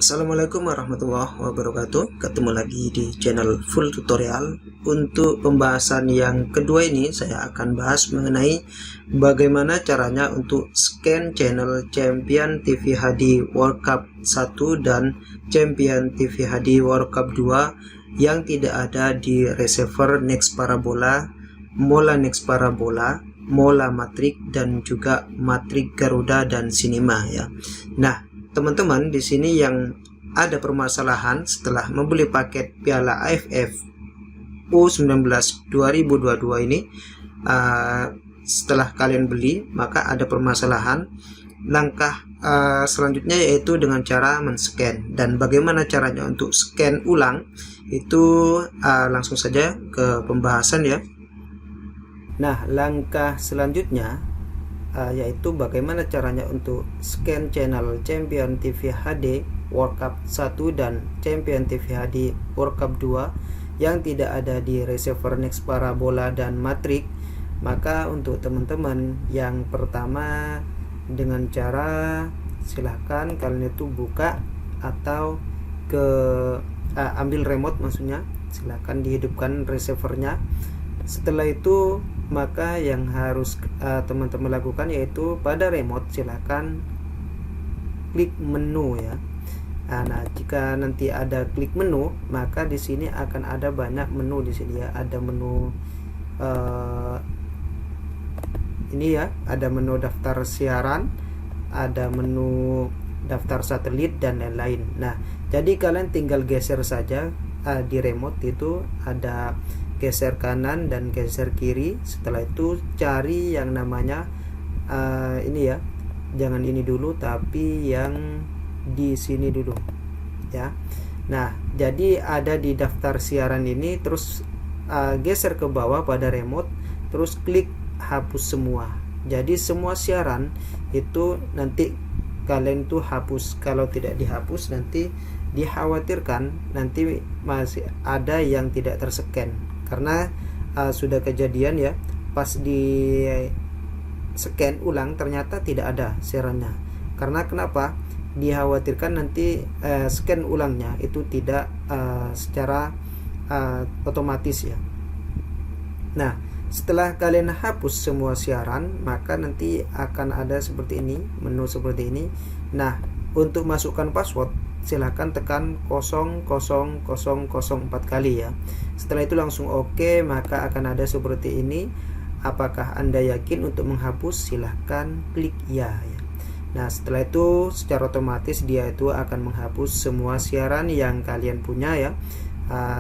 Assalamualaikum warahmatullahi wabarakatuh. Ketemu lagi di channel Full Tutorial. Untuk pembahasan yang kedua ini saya akan bahas mengenai bagaimana caranya untuk scan channel Champion TV HD World Cup 1 dan Champion TV HD World Cup 2 yang tidak ada di receiver Next Parabola, Mola Next Parabola, Mola Matrix, dan juga Matrix Garuda dan Cinema ya. Nah, teman-teman di sini yang ada permasalahan setelah membeli paket Piala AFF U19 2022 ini, setelah kalian beli maka ada permasalahan. Langkah selanjutnya yaitu dengan cara men-scan, dan bagaimana caranya untuk scan ulang itu langsung saja ke pembahasan ya. Nah, langkah selanjutnya yaitu bagaimana caranya untuk scan channel Champion TV HD World Cup 1 dan Champion TV HD World Cup 2 yang tidak ada di receiver Next Parabola dan Matrix. Maka untuk teman-teman yang pertama, dengan cara silahkan kalian itu buka atau ambil remote, maksudnya silahkan dihidupkan receivernya. Setelah itu maka yang harus teman-teman lakukan yaitu pada remote silahkan klik menu ya. Nah, jika nanti ada klik menu, maka di sini akan ada banyak menu di sini ya. Ada menu ini ya, ada menu daftar siaran, ada menu daftar satelit dan lain-lain. Nah, jadi kalian tinggal geser saja di remote itu, ada geser kanan dan geser kiri. Setelah itu cari yang namanya ini ya, jangan ini dulu tapi yang di sini dulu ya. Nah, jadi ada di daftar siaran ini, terus geser ke bawah pada remote, terus klik hapus semua. Jadi semua siaran itu nanti kalian tuh hapus. Kalau tidak dihapus nanti dikhawatirkan nanti masih ada yang tidak terscan, karena sudah kejadian ya, pas di scan ulang ternyata tidak ada siarannya. Karena kenapa? Dikhawatirkan nanti scan ulangnya itu tidak secara otomatis ya. Nah, setelah kalian hapus semua siaran, maka nanti akan ada seperti ini, menu seperti ini. Nah, untuk masukkan password silahkan tekan 00004 kali ya. Setelah itu langsung oke, maka akan ada seperti ini. Apakah Anda yakin untuk menghapus? Silahkan klik ya. Nah, setelah itu secara otomatis dia itu akan menghapus semua siaran yang kalian punya ya.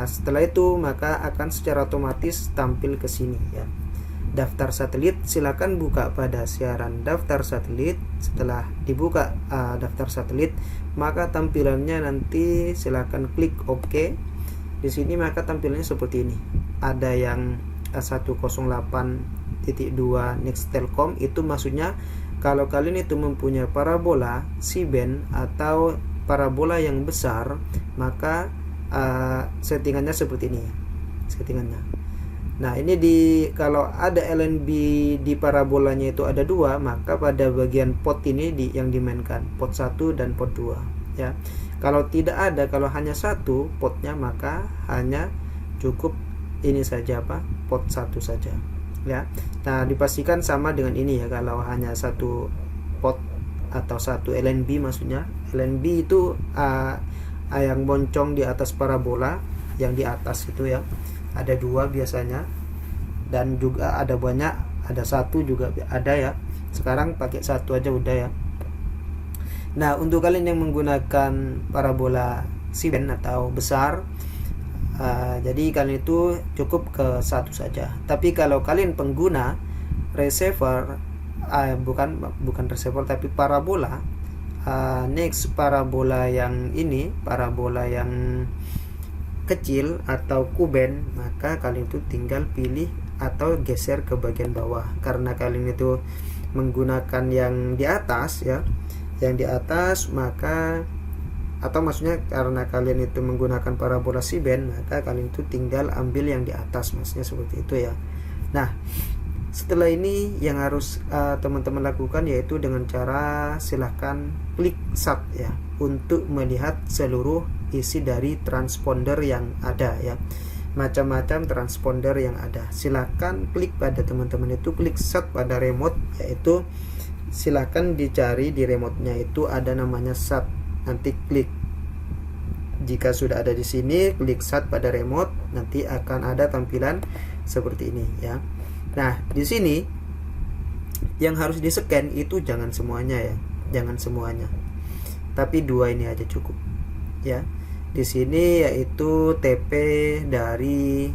Setelah itu maka akan secara otomatis tampil ke sini ya. Daftar satelit, silakan buka pada siaran daftar satelit. Setelah dibuka daftar satelit, maka tampilannya nanti silakan klik OK. Di sini maka tampilannya seperti ini. Ada yang 108.2 Nextelkom, itu maksudnya kalau kalian itu mempunyai parabola C-band atau parabola yang besar, maka settingannya seperti ini settingannya. Nah, ini kalau ada LNB di parabolanya itu ada dua, maka pada bagian port ini yang dimainkan port 1 dan port 2 ya. Kalau tidak ada, kalau hanya satu portnya, maka hanya cukup ini saja port 1 saja ya. Nah, dipastikan sama dengan ini ya, kalau hanya satu port atau satu LNB, maksudnya LNB itu yang moncong di atas parabola, yang di atas itu ya, ada dua biasanya, dan juga ada banyak, ada satu juga ada ya. Sekarang pakai satu aja udah ya. Nah, untuk kalian yang menggunakan parabola C-band atau besar, jadi kalian itu cukup ke satu saja. Tapi kalau kalian pengguna receiver, bukan receiver tapi parabola, Next Parabola yang ini, parabola yang kecil atau kuben, maka kalian itu tinggal pilih atau geser ke bagian bawah. Karena kalian itu menggunakan yang di atas ya, yang di atas, maka atau maksudnya karena kalian itu menggunakan parabola C-band, maka kalian itu tinggal ambil yang di atas, maksudnya seperti itu ya. Nah, setelah ini yang harus teman-teman lakukan yaitu dengan cara silahkan klik start ya. untuk melihat seluruh isi dari transponder yang ada ya, macam-macam transponder yang ada. Silakan klik pada teman-teman itu, klik start pada remote, yaitu silakan dicari di remote-nya itu ada namanya SAT. Nanti klik, jika sudah ada di sini, klik SAT pada remote, nanti akan ada tampilan seperti ini ya. Nah, di sini yang harus di-scan itu jangan semuanya ya, jangan semuanya. Tapi 2 ini aja cukup ya. Di sini yaitu TP dari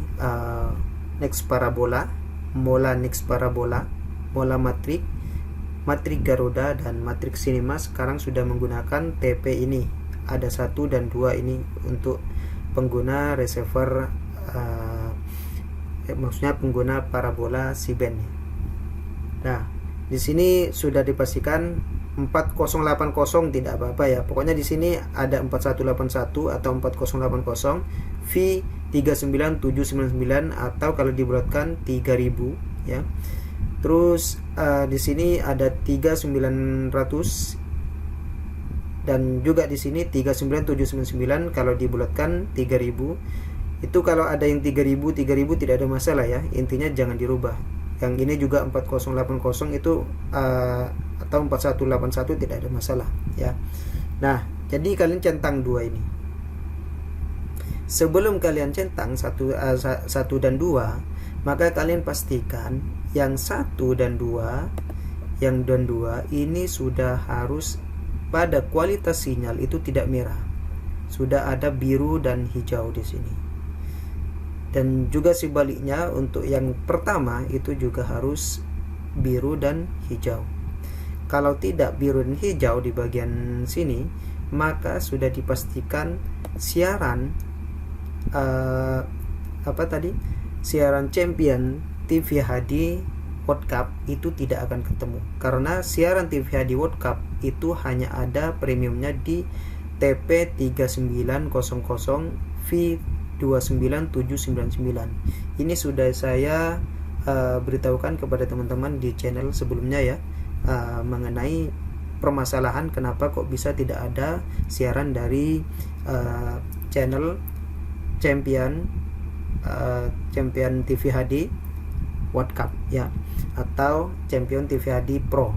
Next Parabola, Mola Next Parabola, Mola Matrix, Matrix Garuda dan Matrix Cinema sekarang sudah menggunakan TP ini. Ada 1 dan 2 ini untuk pengguna receiver, maksudnya pengguna parabola C-band. Nah, di sini sudah dipastikan 4080 tidak apa-apa ya. Pokoknya di sini ada 4181 atau 4080 V39799 atau kalau dibulatkan 3000 ya. Terus di sini ada 3900 dan juga di sini 39799 kalau dibulatkan 3000. Itu kalau ada yang 3000 tidak ada masalah ya. Intinya jangan dirubah. Yang ini juga 4080 itu atau 4181 tidak ada masalah ya. Nah, jadi kalian centang 2 ini. Sebelum kalian centang 1 dan 2, maka kalian pastikan yang 1 dan 2, ini sudah harus pada kualitas sinyal itu tidak merah. Sudah ada biru dan hijau di sini. Dan juga sebaliknya untuk yang pertama itu juga harus biru dan hijau. Kalau tidak biru dan hijau di bagian sini, maka sudah dipastikan siaran siaran Champion TV HD World Cup itu tidak akan ketemu, karena siaran TV HD World Cup itu hanya ada premiumnya di TP 3900 V29799. Ini sudah saya beritahukan kepada teman-teman di channel sebelumnya ya, mengenai permasalahan kenapa kok bisa tidak ada siaran dari channel Champion TV HD World Cup ya, atau Champion TV HD Pro.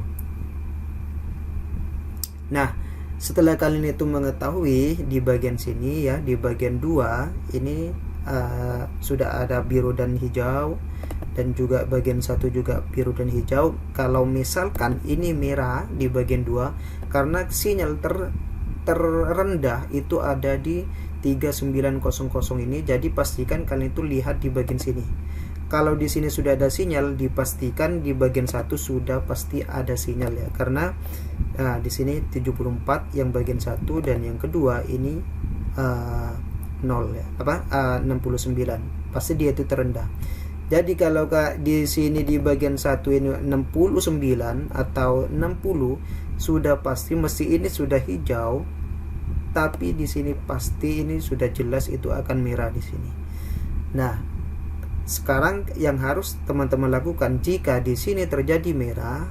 Nah, setelah kalian itu mengetahui di bagian sini ya, di bagian 2 ini sudah ada biru dan hijau, dan juga bagian 1 juga biru dan hijau. Kalau misalkan ini merah di bagian 2, karena sinyal terendah itu ada di 3900 ini, jadi pastikan kalian itu lihat di bagian sini. Kalau di sini sudah ada sinyal, dipastikan di bagian 1 sudah pasti ada sinyal ya, karena di sini 74 yang bagian 1 dan yang kedua ini 0 ya, 69, pasti dia itu terendah. Jadi kalau di sini di bagian 1 ini 69 atau 60, sudah pasti mesti ini sudah hijau, tapi di sini pasti ini sudah jelas itu akan merah di sini. Nah, sekarang yang harus teman-teman lakukan, jika di sini terjadi merah,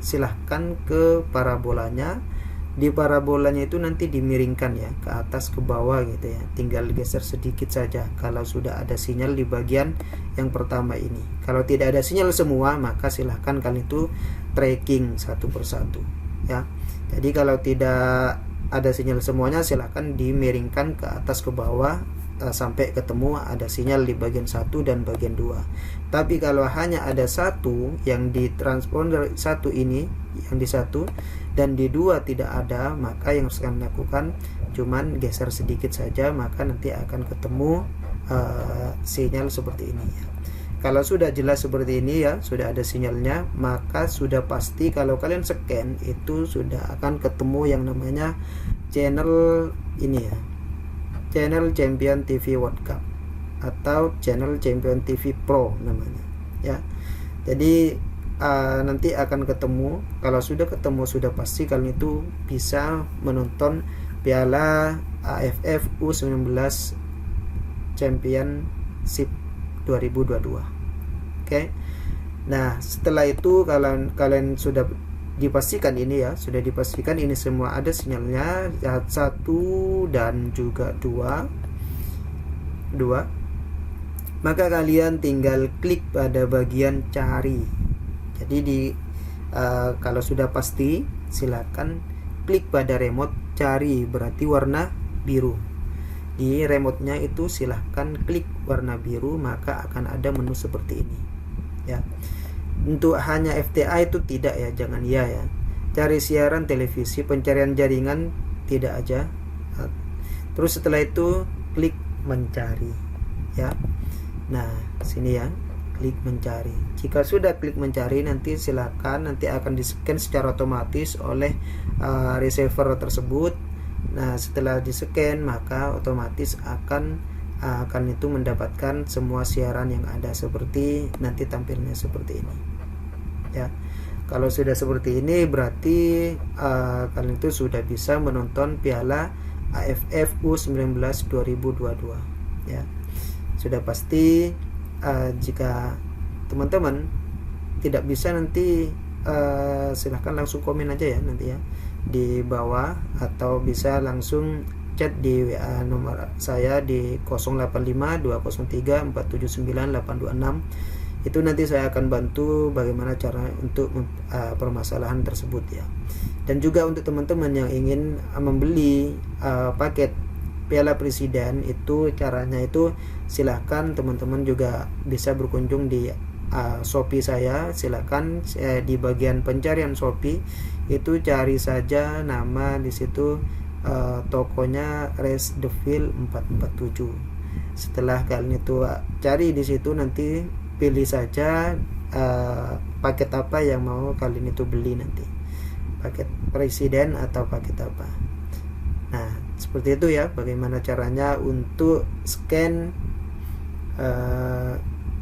silahkan ke parabolanya. Di parabolanya itu nanti dimiringkan ya, ke atas ke bawah gitu ya, tinggal geser sedikit saja kalau sudah ada sinyal di bagian yang pertama ini. Kalau tidak ada sinyal semua, maka silahkan kalian itu tracking satu persatu ya. Jadi kalau tidak ada sinyal semuanya, silahkan dimiringkan ke atas ke bawah sampai ketemu ada sinyal di bagian 1 dan bagian 2. Tapi kalau hanya ada 1 yang di transponder 1 ini, yang di 1 dan di 2 tidak ada, maka yang harus kalian lakukan cuman geser sedikit saja, maka nanti akan ketemu sinyal seperti ini ya. Kalau sudah jelas seperti ini ya, sudah ada sinyalnya, maka sudah pasti kalau kalian scan itu sudah akan ketemu yang namanya channel ini ya, channel Champion TV World Cup atau channel Champion TV Pro namanya ya. Jadi nanti akan ketemu. Kalau sudah ketemu, sudah pasti kalian itu bisa menonton Piala AFF U19 Championship 2022. Oke. Nah, setelah itu kalian sudah dipastikan ini ya, sudah dipastikan ini semua ada sinyalnya 1 dan juga 2, maka kalian tinggal klik pada bagian cari. Jadi kalau sudah pasti, silakan klik pada remote cari, berarti warna biru. Di remote-nya itu silahkan klik warna biru, maka akan ada menu seperti ini ya. Untuk hanya FTA itu tidak ya, jangan ya. Cari siaran televisi, pencarian jaringan tidak aja. Terus setelah itu klik mencari ya. Nah sini ya, klik mencari. Jika sudah klik mencari, nanti silakan nanti akan di-scan secara otomatis oleh receiver tersebut. Nah setelah di-scan, maka otomatis akan itu mendapatkan semua siaran yang ada, seperti nanti tampilnya seperti ini ya. Kalau sudah seperti ini, berarti kalian itu sudah bisa menonton Piala AFF U19 2022 ya. Sudah pasti. Jika teman-teman tidak bisa, nanti silahkan langsung komen aja ya nanti ya di bawah, atau bisa langsung chat di WA nomor saya di 085203479826. Itu nanti saya akan bantu bagaimana cara untuk permasalahan tersebut ya. Dan juga untuk teman-teman yang ingin membeli paket Piala Presiden, itu caranya itu silahkan teman-teman juga bisa berkunjung di Shopee saya. Silahkan di bagian pencarian Shopee itu cari saja nama di situ, tokonya Resdeville 447. Setelah kalian itu cari di situ, nanti pilih saja paket apa yang mau kalian itu beli nanti, paket presiden atau paket apa. Nah seperti itu ya, bagaimana caranya untuk scan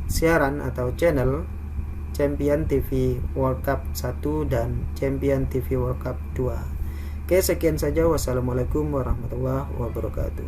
siaran atau channel Champion TV World Cup 1 dan Champion TV World Cup 2. Oke, sekian saja. Wassalamualaikum warahmatullahi wabarakatuh.